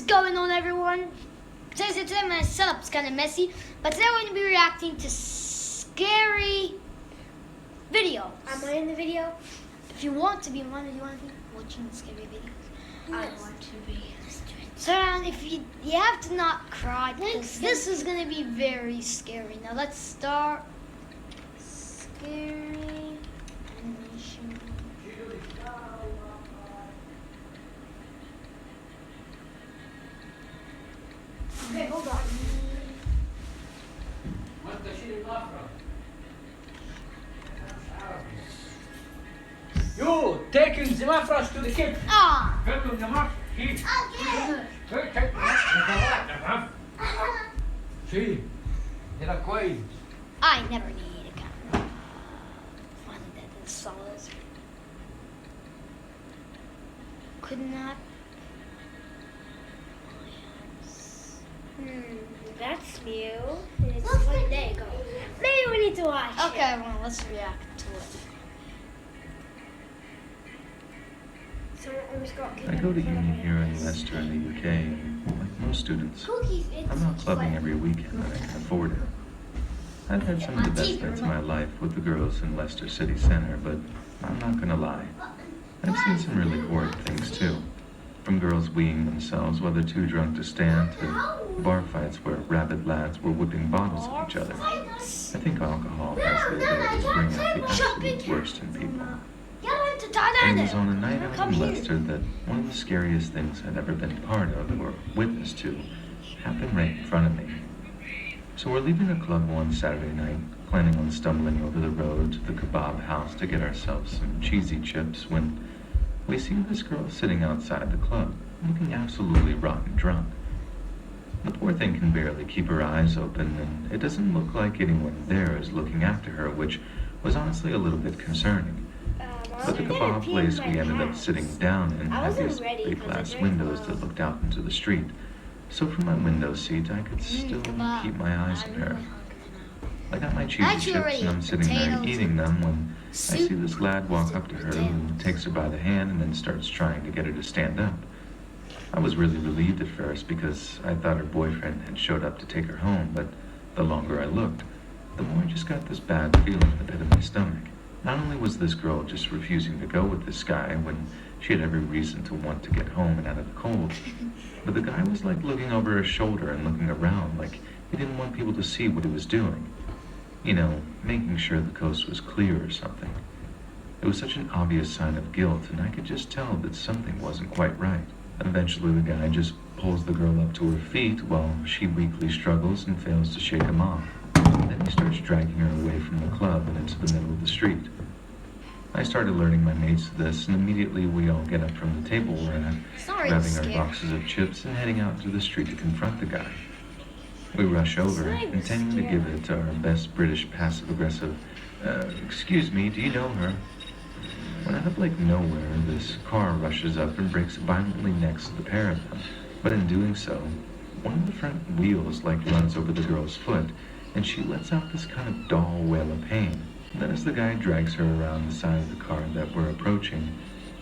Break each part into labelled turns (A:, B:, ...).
A: going on, everyone? Today my setup's kind of messy, but today we're going to be reacting to scary videos.
B: Am I in the video?
A: If you want to be in one, do you want to be watching scary videos?
B: I want to be.
A: So if you have to not cry, because this is going to be very scary. Now let's start. Scary animation.
B: Okay, hold on.
C: You taking the mattress to the kitchen.
A: Ah!
C: Welcome the mattress. See?
A: Okay.
C: Take the mattress. See? Era كويس.
A: I never need a camera. Finally, that is solid. Could not.
B: That's new. It's like Lego. Maybe we need to watch
A: Okay,
B: it.
A: well, let's react to it.
B: Someone almost got
D: I
B: kidnapped
D: go to
B: in front of
D: uni
B: my
D: here in
B: house.
D: Leicester in the UK, and like most students,
B: Cookies.
D: I'm out clubbing every weekend that I can afford it. I've had some of the best nights of my life with the girls in Leicester City Centre, but I'm not gonna lie. I've seen some really horrid things too. From girls weeing themselves while they're too drunk to stand, to bar fights where rabid lads were whipping bottles at each other. I think alcohol has the ability to bring out the absolute worst in people. And it was on a night out in Leicester that one of the scariest things I'd ever been part of or witness to happened right in front of me. So we're leaving the club one Saturday night, planning on stumbling over the road to the kebab house to get ourselves some cheesy chips when we see this girl sitting outside the club, looking absolutely rotten drunk. The poor thing can barely keep her eyes open, and it doesn't look like anyone there is looking after her, which was honestly a little bit concerning. But the kebab place we ended up sitting down in had these big glass windows that looked out into the street. So from my window seat, I could still keep my eyes on her. I got my cheesy chips and I'm sitting there eating them when I see this lad walk up to her who takes her by the hand and then starts trying to get her to stand up. I was really relieved at first because I thought her boyfriend had showed up to take her home, but the longer I looked, the more I just got this bad feeling in the pit of my stomach. Not only was this girl just refusing to go with this guy when she had every reason to want to get home and out of the cold, but the guy was like looking over her shoulder and looking around like he didn't want people to see what he was doing. You know, making sure the coast was clear or something. It was such an obvious sign of guilt, and I could just tell that something wasn't quite right. Eventually the guy just pulls the girl up to her feet while she weakly struggles and fails to shake him off. Then he starts dragging her away from the club and into the middle of the street. I started alerting my mates to this, and immediately we all get up from the table we're at, grabbing our boxes of chips and heading out into the street to confront the guy. We rush over, intending to give it our best British passive-aggressive, excuse me, do you know her? When out of like nowhere, this car rushes up and brakes violently next to the pair of them. But in doing so, one of the front wheels like runs over the girl's foot, and she lets out this kind of dull wail of pain. And then as the guy drags her around the side of the car that we're approaching,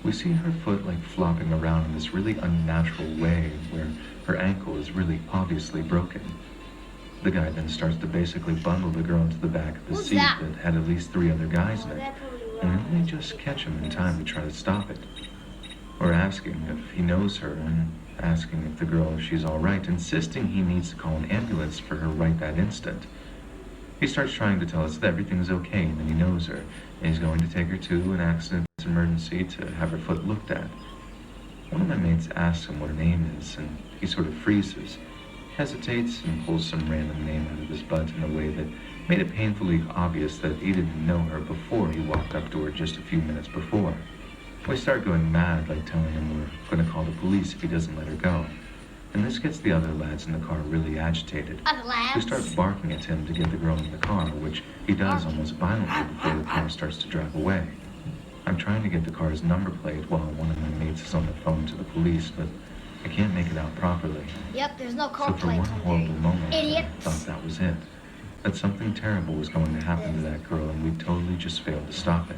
D: we see her foot like flopping around in this really unnatural way where her ankle is really obviously broken. The guy then starts to basically bundle the girl into the back of the seat that had at least 3 other guys in it, and then they just catch him in time to try to stop it. We're asking if he knows her and asking if the girl, if she's all right, insisting he needs to call an ambulance for her right that instant. He starts trying to tell us that everything's okay and that he knows her, and he's going to take her to an accident emergency to have her foot looked at. One of my mates asks him what her name is, and he sort of freezes, hesitates, and pulls some random name out of his butt in a way that made it painfully obvious that he didn't know her before he walked up to her just a few minutes before. We start going mad, like telling him we're going to call the police if he doesn't let her go. And this gets the other lads in the car really agitated. We start barking at him to get the girl in the car, which he does almost violently before the car starts to drive away. I'm trying to get the car's number plate while one of my mates is on the phone to the police, but I can't make it out properly.
A: Yep, there's no car
D: So for
A: plate.
D: one horrible moment,
A: Idiot.
D: I thought that was it. That something terrible was going to happen to that girl, and we totally just failed to stop it.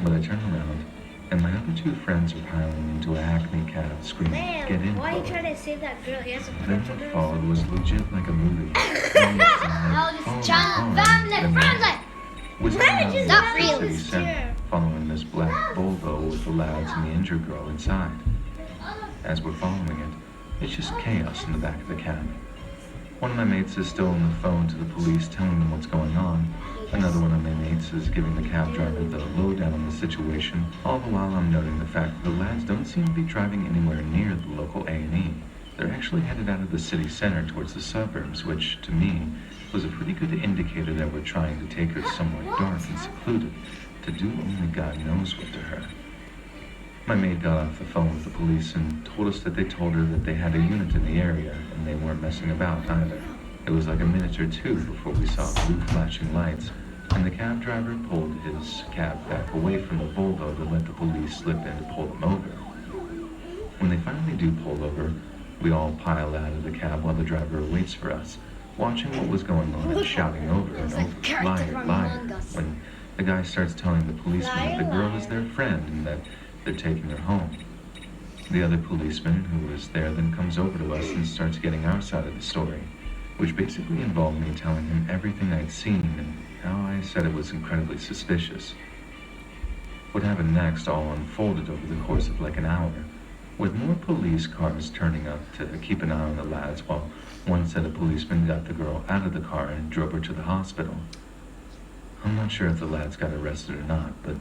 D: But I turn around, and my other two friends are piling into a Hackney cab screaming, "Get in,
B: Man, why are you
D: Chloe."
B: trying to save that girl? He has a
D: Then
B: crush on
D: what
B: her.
D: followed was legit like a movie.
A: Now this channel family friendly.
D: Whistling
B: Why
D: out
B: did you
D: the
A: not
B: really
D: city
B: this
D: center,
B: year?
D: following this black Volvo with the lads and the injured girl inside. As we're following it, it's just chaos in the back of the cab. One of my mates is still on the phone to the police telling them what's going on. Another one of my mates is giving the cab driver the lowdown on the situation, all the while I'm noting the fact that the lads don't seem to be driving anywhere near the local A&E. They're actually headed out of the city center towards the suburbs, which, to me, was a pretty good indicator that we're trying to take her somewhere dark and secluded, to do only God knows what to her. My maid got off the phone with the police and told us that they told her that they had a unit in the area and they weren't messing about either. It was like a minute or two before we saw blue flashing lights, and the cab driver pulled his cab back away from the Volvo to let the police slip in to pull them over. When they finally do pull over, we all pile out of the cab while the driver waits for us, watching what was going on and shouting over and
A: It's like
D: over,
A: character
D: "Liar,
A: from
D: liar,"
A: Among Us.
D: when the guy starts telling the policeman that the
B: Liar,
D: girl
B: liar.
D: is their friend and that they're taking her home. The other policeman who was there then comes over to us and starts getting our side of the story, which basically involved me telling him everything I'd seen and how I said it was incredibly suspicious. What happened next all unfolded over the course of like an hour, with more police cars turning up to keep an eye on the lads while one set of policemen got the girl out of the car and drove her to the hospital. I'm not sure if the lads got arrested or not, but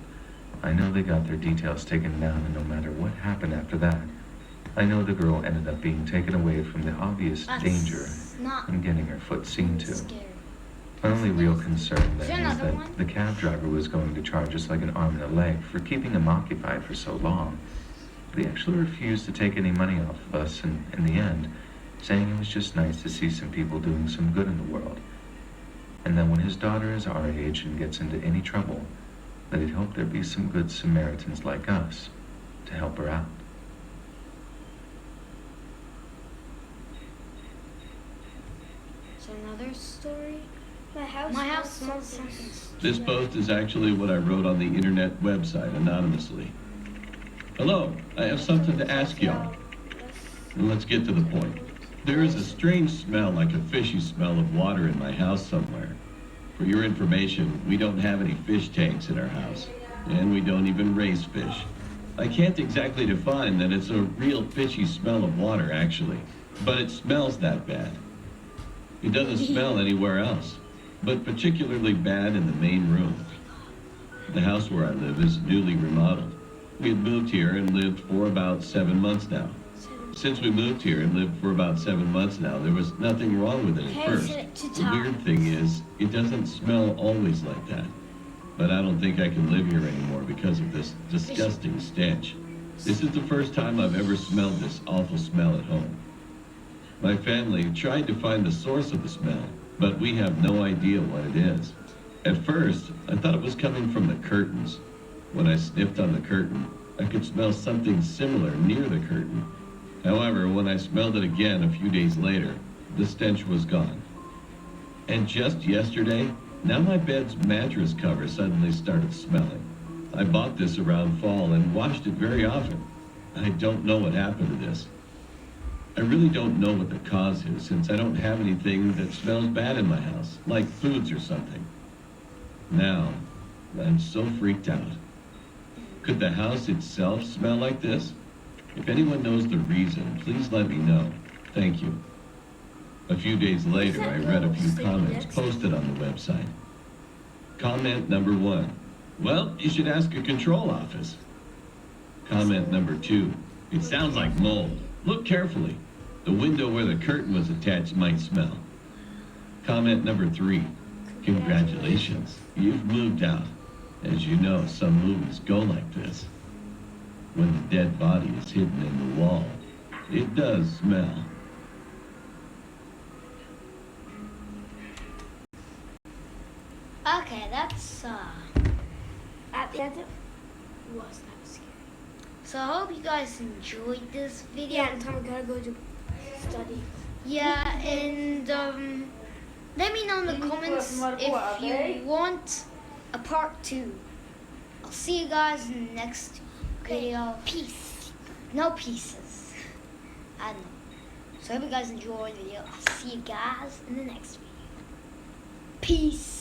D: I know they got their details taken down, and no matter what happened after that, I know the girl ended up being taken away from the obvious
A: That's
D: danger
A: not
D: and getting her foot seen to.
A: scary.
D: My only real concern
A: Is
D: then
A: there
D: is
A: another
D: that
A: one?
D: the cab driver was going to charge us like an arm and a leg for keeping him occupied for so long. But he actually refused to take any money off of us, and in the end, saying it was just nice to see some people doing some good in the world. And that when his daughter is our age and gets into any trouble, that he'd hope there'd be some good Samaritans like us to help her out.
A: So another story.
B: My house
A: smells something.
E: This post is actually what I wrote on the internet website anonymously. Hello, I have something to ask y'all. And let's get to the point. There is a strange smell, like a fishy smell of water in my house somewhere. For your information, we don't have any fish tanks in our house, and we don't even raise fish. I can't exactly define that it's a real fishy smell of water, actually, but it smells that bad. It doesn't smell anywhere else, but particularly bad in the main room. The house where I live is newly remodeled. We have moved here and lived for about 7 months now. Since we moved here and lived for about 7 months now, there was nothing wrong with it at
B: Okay,
E: first.
B: set it to
E: The
B: top.
E: weird thing is, it doesn't smell always like that. But I don't think I can live here anymore because of this disgusting stench. This is the first time I've ever smelled this awful smell at home. My family tried to find the source of the smell, but we have no idea what it is. At first, I thought it was coming from the curtains. When I sniffed on the curtain, I could smell something similar near the curtain. However, when I smelled it again a few days later, the stench was gone. And just yesterday, now my bed's mattress cover suddenly started smelling. I bought this around fall and washed it very often. I don't know what happened to this. I really don't know what the cause is, since I don't have anything that smells bad in my house, like foods or something. Now, I'm so freaked out. Could the house itself smell like this? If anyone knows the reason, please let me know. Thank you. A few days later, I read a few comments posted on the website. Comment number 1. Well, you should ask a control office. Comment number 2. It sounds like mold. Look carefully. The window where the curtain was attached might smell. Comment number 3. Congratulations. You've moved out. As you know, some movies go like this. When the dead body is hidden in the wall, it does smell.
A: Okay, that's
B: That's it. Was that scary?
A: so I hope you guys enjoyed this video.
B: Yeah, and Tom gotta go to study.
A: Yeah, and let me know in the comments if you want a part 2. I'll see you guys next video.
B: Peace.
A: No pieces. I don't know. So I hope you guys enjoyed the video. I'll see you guys in the next video. Peace.